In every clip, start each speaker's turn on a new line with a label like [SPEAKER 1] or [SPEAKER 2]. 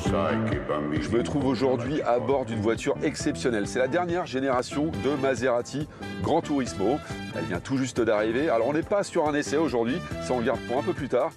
[SPEAKER 1] Je me trouve aujourd'hui à bord d'une voiture exceptionnelle. C'est la dernière génération de Maserati Gran Turismo. Elle vient tout juste d'arriver. Alors on n'est pas sur un essai aujourd'hui, ça on le garde pour un peu plus tard.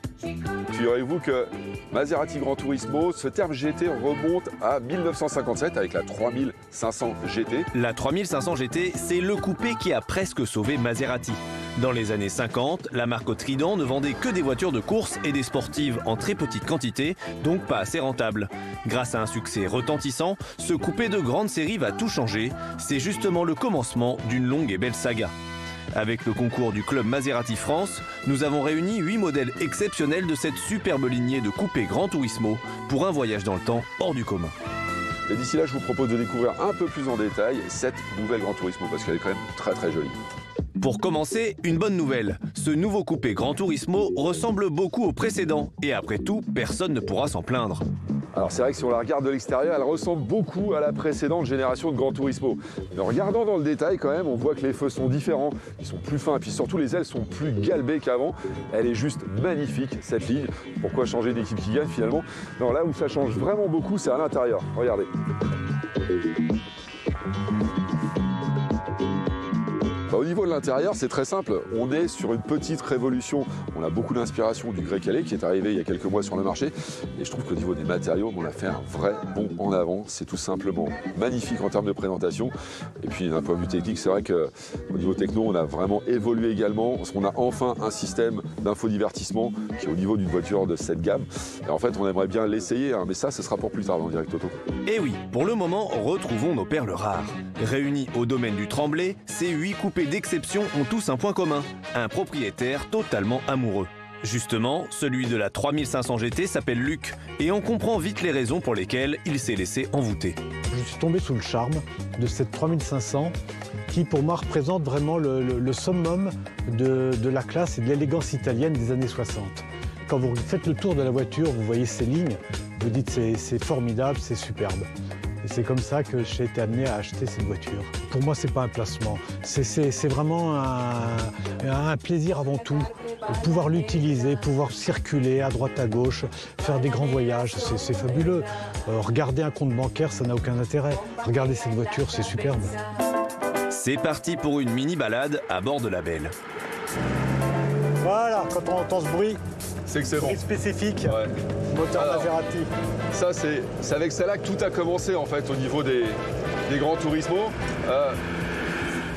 [SPEAKER 1] Figurez-vous que Maserati Gran Turismo, ce terme GT remonte à 1957 avec la 3500 GT.
[SPEAKER 2] La 3500 GT, c'est le coupé qui a presque sauvé Maserati. Dans les années 50, la marque Trident ne vendait que des voitures de course et des sportives en très petite quantité, donc pas assez rentable. Grâce à un succès retentissant, ce coupé de grande série va tout changer. C'est justement le commencement d'une longue et belle saga. Avec le concours du club Maserati France, nous avons réuni 8 modèles exceptionnels de cette superbe lignée de coupés Gran Turismo pour un voyage dans le temps hors du commun.
[SPEAKER 1] Et d'ici là, je vous propose de découvrir un peu plus en détail cette nouvelle Gran Turismo parce qu'elle est quand même très très jolie.
[SPEAKER 2] Pour commencer, une bonne nouvelle. Ce nouveau coupé Gran Turismo ressemble beaucoup au précédent. Et après tout, personne ne pourra s'en plaindre.
[SPEAKER 1] Alors c'est vrai que si on la regarde de l'extérieur, elle ressemble beaucoup à la précédente génération de Gran Turismo. Mais en regardant dans le détail quand même, on voit que les feux sont différents. Ils sont plus fins et puis surtout les ailes sont plus galbées qu'avant. Elle est juste magnifique cette ligne. Pourquoi changer d'équipe qui gagne finalement? Non, là où ça change vraiment beaucoup, c'est à l'intérieur. Regardez. Au niveau de l'intérieur, c'est très simple. On est sur une petite révolution. On a beaucoup d'inspiration du grès calais qui est arrivé il y a quelques mois sur le marché. Et je trouve qu'au niveau des matériaux, on a fait un vrai bond en avant. C'est tout simplement magnifique en termes de présentation. Et puis d'un point de vue technique, c'est vrai qu'au niveau techno, on a vraiment évolué également. Parce qu'on a enfin un système d'infodivertissement qui est au niveau d'une voiture de cette gamme. Et en fait, on aimerait bien l'essayer, hein, mais ça, ce sera pour plus tard dans Direct Auto.
[SPEAKER 2] Et oui, pour le moment, retrouvons nos perles rares. Réunis au domaine du Tremblay, ces 8 coupés d'exception ont tous un point commun, un propriétaire totalement amoureux. Justement, celui de la 3500 GT s'appelle Luc, et on comprend vite les raisons pour lesquelles il s'est laissé envoûter.
[SPEAKER 3] Je suis tombé sous le charme de cette 3500 qui pour moi représente vraiment le summum de la classe et de l'élégance italienne des années 60. Quand vous faites le tour de la voiture, vous voyez ces lignes, vous dites c'est formidable, c'est superbe. Et c'est comme ça que j'ai été amené à acheter cette voiture. Pour moi, c'est pas un placement. C'est vraiment un plaisir avant tout. De pouvoir l'utiliser, pouvoir circuler à droite à gauche, faire des grands voyages, c'est fabuleux. Regarder un compte bancaire, ça n'a aucun intérêt. Regarder cette voiture, c'est superbe.
[SPEAKER 2] C'est parti pour une mini balade à bord de la belle.
[SPEAKER 3] Voilà, quand on entend ce bruit,
[SPEAKER 1] c'est que c'est bon.
[SPEAKER 3] Spécifique, ouais. Moteur Maserati.
[SPEAKER 1] Ça, c'est avec celle-là que tout a commencé en fait au niveau des Gran Turismo.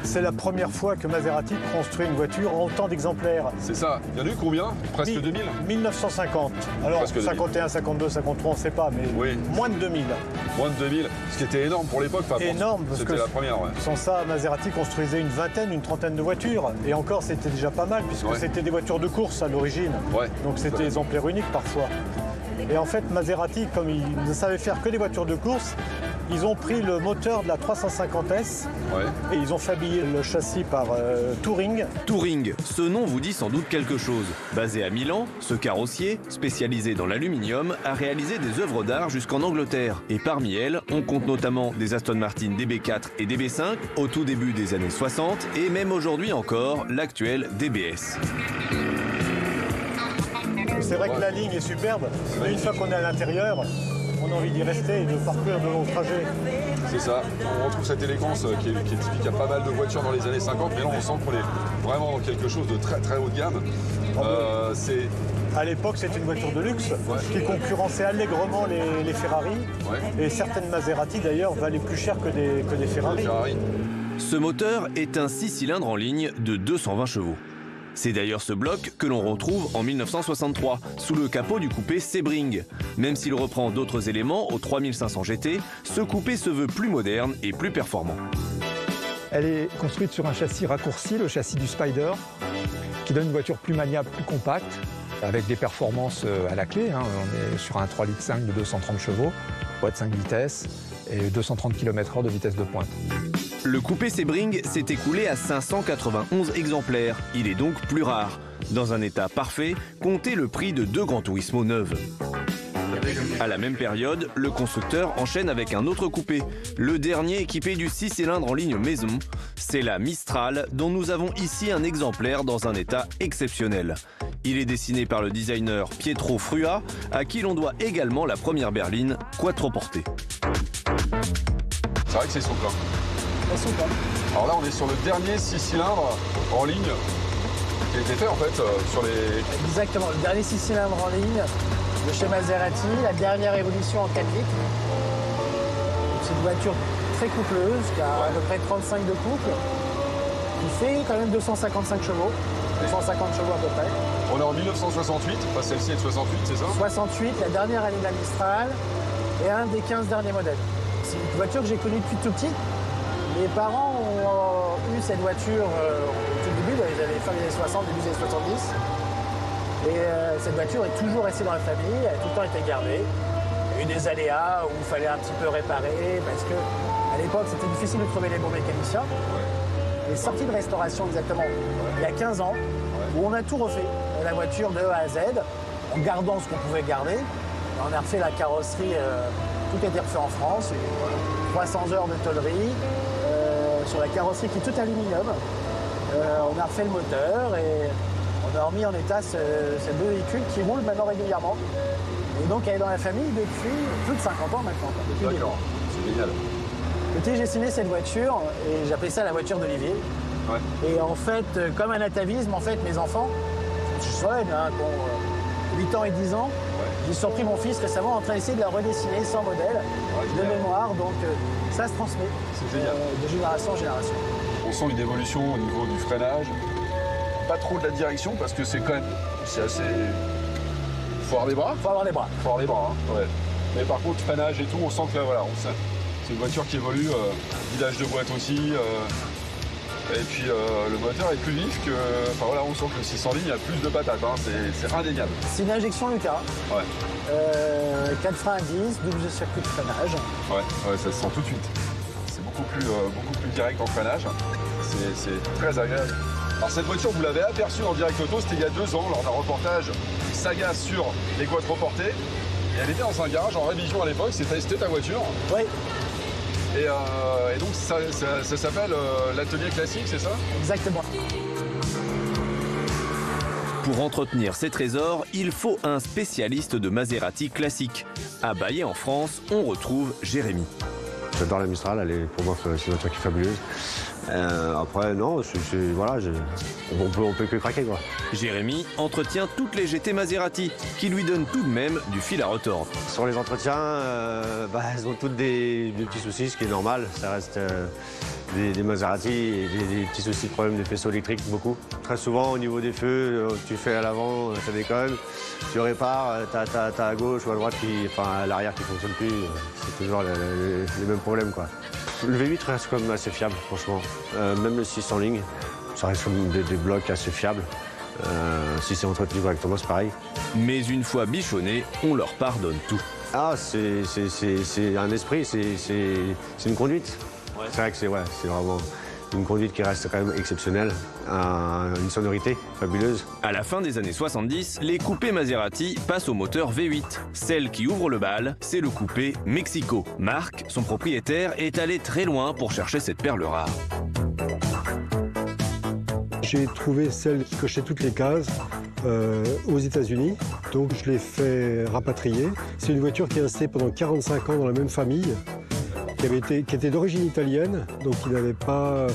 [SPEAKER 3] C'est la première fois que Maserati construit une voiture en autant d'exemplaires.
[SPEAKER 1] C'est ça. Il y en a eu combien? Presque 2000?
[SPEAKER 3] 1950. Alors presque 51, 52, 53, on ne sait pas, mais oui. Moins de 2000.
[SPEAKER 1] Moins de 2000, ce qui était énorme pour l'époque.
[SPEAKER 3] Énorme, parce que
[SPEAKER 1] c'était la première, ouais.
[SPEAKER 3] Sans ça, Maserati construisait une vingtaine, une trentaine de voitures. Et encore, c'était déjà pas mal, puisque c'était des voitures de course à l'origine. Ouais. Donc c'était exemplaire unique parfois. Et en fait, Maserati, comme ils ne savaient faire que des voitures de course, ils ont pris le moteur de la 350S et ils ont habillé le châssis par Touring.
[SPEAKER 2] Touring, ce nom vous dit sans doute quelque chose. Basé à Milan, ce carrossier, spécialisé dans l'aluminium, a réalisé des œuvres d'art jusqu'en Angleterre. Et parmi elles, on compte notamment des Aston Martin DB4 et DB5 au tout début des années 60 et même aujourd'hui encore l'actuel DBS.
[SPEAKER 3] C'est vrai que la ligne est superbe, mais une fois qu'on est à l'intérieur, on a envie d'y rester et de parcourir de longs trajets.
[SPEAKER 1] C'est ça, on retrouve cette élégance qui est typique à pas mal de voitures dans les années 50, mais là on sent qu'on est vraiment dans quelque chose de très très haut de gamme.
[SPEAKER 3] À l'époque, c'était une voiture de luxe qui concurrençait allègrement les Ferrari. Et certaines Maserati d'ailleurs valaient plus cher que des Ferrari.
[SPEAKER 2] Ce moteur est un 6 cylindres en ligne de 220 chevaux. C'est d'ailleurs ce bloc que l'on retrouve en 1963, sous le capot du coupé Sebring. Même s'il reprend d'autres éléments au 3500 GT, ce coupé se veut plus moderne et plus performant.
[SPEAKER 4] Elle est construite sur un châssis raccourci, le châssis du Spider, qui donne une voiture plus maniable, plus compacte, avec des performances à la clé. On est sur un 3,5 litres de 230 chevaux, boîte 5 vitesses et 230 km/h de vitesse de pointe.
[SPEAKER 2] Le coupé Sebring s'est écoulé à 591 exemplaires. Il est donc plus rare. Dans un état parfait, comptez le prix de 2 Gran Turismo neuves. À la même période, le constructeur enchaîne avec un autre coupé, le dernier équipé du 6 cylindres en ligne maison. C'est la Mistral, dont nous avons ici un exemplaire dans un état exceptionnel. Il est dessiné par le designer Pietro Frua, à qui l'on doit également la première berline quattroportée.
[SPEAKER 1] C'est vrai que c'est souple. Alors là, on est sur le dernier 6 cylindres en ligne qui a été fait en fait sur les...
[SPEAKER 5] Exactement, le dernier 6 cylindres en ligne de chez Maserati, la dernière évolution en 4 litres. C'est une voiture très coupleuse, qui a à peu près 35 de couple, qui fait quand même 255 chevaux, 250 chevaux à peu près.
[SPEAKER 1] On est en 1968, enfin celle-ci est de 68, c'est ça?
[SPEAKER 5] 68, la dernière année de la Mistral, et un des 15 derniers modèles. C'est une voiture que j'ai connue depuis tout petit. Mes parents ont eu cette voiture au tout début, dans les années, fin des années 60, début des années 70. Et cette voiture est toujours restée dans la famille, elle a tout le temps été gardée. Il y a eu des aléas où il fallait un petit peu réparer, parce que à l'époque, c'était difficile de trouver les bons mécaniciens. Elle est sortie de restauration exactement il y a 15 ans, où on a tout refait, la voiture de A à Z, en gardant ce qu'on pouvait garder. On a refait la carrosserie, tout a été refait en France, 300 heures de tôlerie, sur la carrosserie qui est toute aluminium. On a refait le moteur et on a remis en état ces deux véhicules qui roulent maintenant régulièrement. Et donc elle est dans la famille depuis plus de 50 ans maintenant.
[SPEAKER 1] D'accord, c'est génial.
[SPEAKER 5] J'ai dessiné cette voiture et j'appelais ça la voiture d'Olivier.
[SPEAKER 1] Ouais.
[SPEAKER 5] Et en fait, comme un atavisme, en fait, mes enfants, je suis jeune, hein, qui ont 8 ans et 10 ans, j'ai surpris mon fils récemment en train d'essayer de la redessiner sans modèle, de mémoire, donc ça se transmet de génération en génération.
[SPEAKER 1] On sent une évolution au niveau du freinage, pas trop de la direction parce que c'est quand même, c'est assez... Faut avoir des bras.
[SPEAKER 5] Faut avoir les bras.
[SPEAKER 1] Faut avoir des bras, hein. Ouais. Mais par contre, freinage et tout, on sent que là, voilà, c'est une voiture qui évolue, guidage de boîte aussi. Et puis le moteur est plus vif que... Enfin voilà, on sent que le 600 ligne a plus de patates, hein, c'est indéniable.
[SPEAKER 5] C'est une injection Lucas.
[SPEAKER 1] Ouais.
[SPEAKER 5] 4 freins à 10, double circuit de freinage.
[SPEAKER 1] Ouais, ça se sent tout de suite. C'est beaucoup plus direct en freinage. C'est très agréable. Alors cette voiture, vous l'avez aperçue en direct auto, c'était il y a 2 ans, lors d'un reportage saga sur les quattroportés. Et elle était dans un garage en révision à l'époque, c'était ta voiture.
[SPEAKER 5] Oui.
[SPEAKER 1] Et donc ça s'appelle l'atelier classique, c'est ça?
[SPEAKER 5] Exactement.
[SPEAKER 2] Pour entretenir ces trésors, il faut un spécialiste de Maserati classique. À Baillet en France, on retrouve Jérémy.
[SPEAKER 6] J'adore la Mistral, pour moi c'est une voiture qui est fabuleuse. Après non, voilà, on peut que craquer quoi.
[SPEAKER 2] Jérémy entretient toutes les GT Maserati, qui lui donnent tout de même du fil à retordre.
[SPEAKER 6] Sur les entretiens, elles ont toutes des petits soucis, ce qui est normal. Ça reste des Maserati et des petits soucis de problèmes de faisceaux électriques, beaucoup. Très souvent au niveau des feux, tu fais à l'avant, ça déconne. Tu répares, t'as à gauche ou à droite, à l'arrière qui ne fonctionne plus. C'est toujours les mêmes problèmes quoi. Le V8 reste quand même assez fiable, franchement. Même le 6 en ligne, ça reste comme des blocs assez fiables. Si c'est entretenu correctement, c'est pareil.
[SPEAKER 2] Mais une fois bichonnés, on leur pardonne tout.
[SPEAKER 6] Ah, c'est un esprit, c'est une conduite. Ouais. C'est vrai que c'est vraiment une conduite qui reste quand même exceptionnelle, une sonorité fabuleuse.
[SPEAKER 2] À la fin des années 70, les coupés Maserati passent au moteur V8. Celle qui ouvre le bal, c'est le coupé Mexico. Marc, son propriétaire, est allé très loin pour chercher cette perle rare.
[SPEAKER 3] J'ai trouvé celle qui cochait toutes les cases aux États-Unis, donc je l'ai fait rapatrier. C'est une voiture qui est restée pendant 45 ans dans la même famille, qui était d'origine italienne, donc il n'avait pas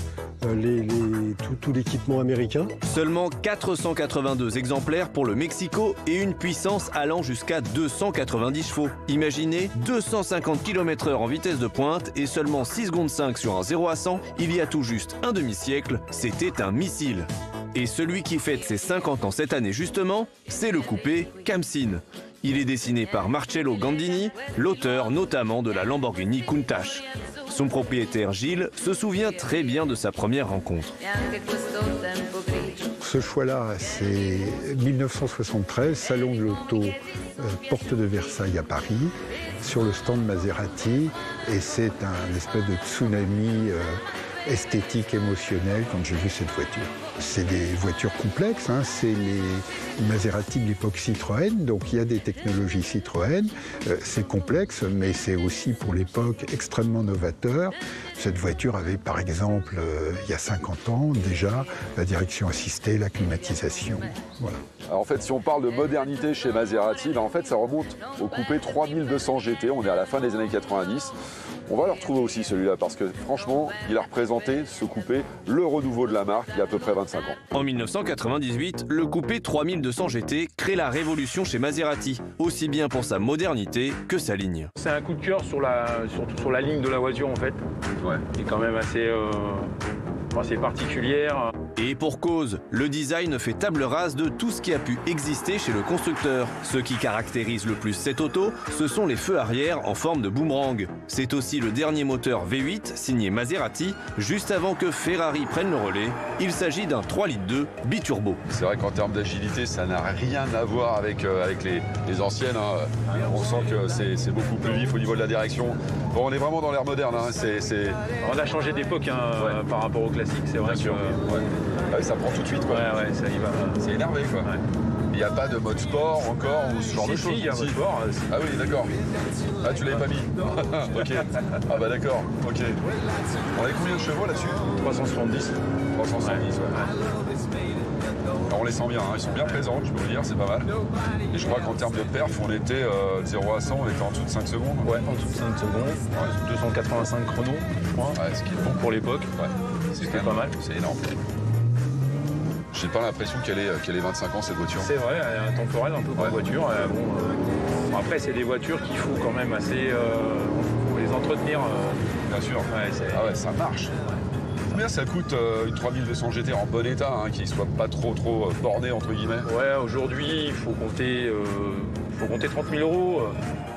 [SPEAKER 3] tout l'équipement américain.
[SPEAKER 2] Seulement 482 exemplaires pour le Mexico et une puissance allant jusqu'à 290 chevaux. Imaginez 250 km/h en vitesse de pointe et seulement 6 secondes 5 sur un 0 à 100, il y a tout juste un demi-siècle, c'était un missile. Et celui qui fête ses 50 ans cette année justement, c'est le coupé Khamsin. Il est dessiné par Marcello Gandini, l'auteur notamment de la Lamborghini Countach. Son propriétaire Gilles se souvient très bien de sa première rencontre.
[SPEAKER 7] Ce choix-là, c'est 1973, Salon de l'Auto, porte de Versailles à Paris, sur le stand Maserati. Et c'est un espèce de tsunami esthétique, émotionnel quand j'ai vu cette voiture. C'est des voitures complexes, hein. C'est les Maserati de l'époque Citroën, donc il y a des technologies Citroën. C'est complexe, mais c'est aussi pour l'époque extrêmement novateur. Cette voiture avait par exemple, il y a 50 ans déjà, la direction assistée, la climatisation. Voilà.
[SPEAKER 1] Alors en fait, si on parle de modernité chez Maserati, en fait, ça remonte au coupé 3200 GT. On est à la fin des années 90. On va le retrouver aussi celui-là parce que franchement, il a représenté ce coupé, le renouveau de la marque il y a à peu près 25 ans.
[SPEAKER 2] En 1998, le coupé 3200 GT crée la révolution chez Maserati, aussi bien pour sa modernité que sa ligne.
[SPEAKER 8] C'est un coup de cœur surtout sur la ligne de la voiture en fait, qui est quand même assez particulière.
[SPEAKER 2] Et pour cause, le design fait table rase de tout ce qui a pu exister chez le constructeur. Ce qui caractérise le plus cette auto, ce sont les feux arrière en forme de boomerang. C'est aussi le dernier moteur V8 signé Maserati, juste avant que Ferrari prenne le relais. Il s'agit d'un 3,2 litres biturbo.
[SPEAKER 1] C'est vrai qu'en termes d'agilité, ça n'a rien à voir avec les anciennes. Hein. On sent que c'est beaucoup plus vif au niveau de la direction. Bon, on est vraiment dans l'ère moderne. Hein.
[SPEAKER 8] On a changé d'époque par rapport au classique, c'est vrai.
[SPEAKER 1] Ah oui, ça prend tout de suite, quoi.
[SPEAKER 8] Ouais, ça y va.
[SPEAKER 1] C'est énervé, quoi.
[SPEAKER 8] Ouais.
[SPEAKER 1] Il n'y a pas de mode sport encore ou ce genre de choses.
[SPEAKER 8] Si, il y a un mode sport.
[SPEAKER 1] Ah oui, d'accord. Ah, tu l'avais pas mis. Ok. Ah bah d'accord. Ok. On avait combien de chevaux là-dessus?
[SPEAKER 8] 370.
[SPEAKER 1] 370, ouais. Alors, on les sent bien, hein. Ils sont bien présents, je peux vous dire, c'est pas mal. Et je crois qu'en termes de perf, on était 0 à 100, on était en dessous de 5 secondes.
[SPEAKER 8] Ouais, en dessous de 5 secondes. Ouais. 285 chronos, je crois.
[SPEAKER 1] Ouais, ce qui est bon
[SPEAKER 8] pour l'époque.
[SPEAKER 1] Ouais.
[SPEAKER 8] C'était pas mal.
[SPEAKER 1] C'est énorme. J'ai pas l'impression qu'elle ait 25 ans cette voiture.
[SPEAKER 8] C'est vrai, elle est intemporelle un peu comme voiture. Bon, après, c'est des voitures qu'il faut quand même assez. Faut les entretenir.
[SPEAKER 1] Bien sûr. Ah ouais, ça marche. Combien ça coûte une 3200 GT en bon état, hein, qui soit pas trop borné entre guillemets?
[SPEAKER 8] Ouais, aujourd'hui, il faut compter 30 000 euros.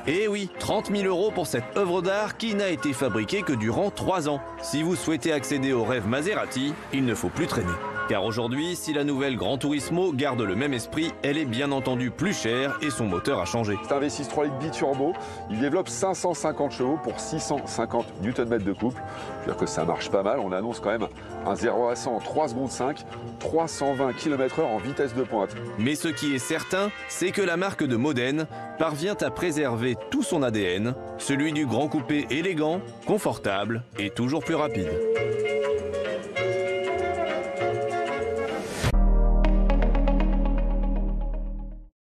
[SPEAKER 2] Et oui, 30 000 euros pour cette œuvre d'art qui n'a été fabriquée que durant 3 ans. Si vous souhaitez accéder au rêve Maserati, il ne faut plus traîner. Car aujourd'hui, si la nouvelle Gran Turismo garde le même esprit, elle est bien entendu plus chère et son moteur a changé.
[SPEAKER 1] C'est un V6 3 litres biturbo, il développe 550 chevaux pour 650 Nm de couple. Je veux dire que ça marche pas mal, on annonce quand même un 0 à 100 en 3 secondes 5, 320 km/h en vitesse de pointe.
[SPEAKER 2] Mais ce qui est certain, c'est que la marque de Modène parvient à préserver tout son ADN, celui du grand coupé élégant, confortable et toujours plus rapide.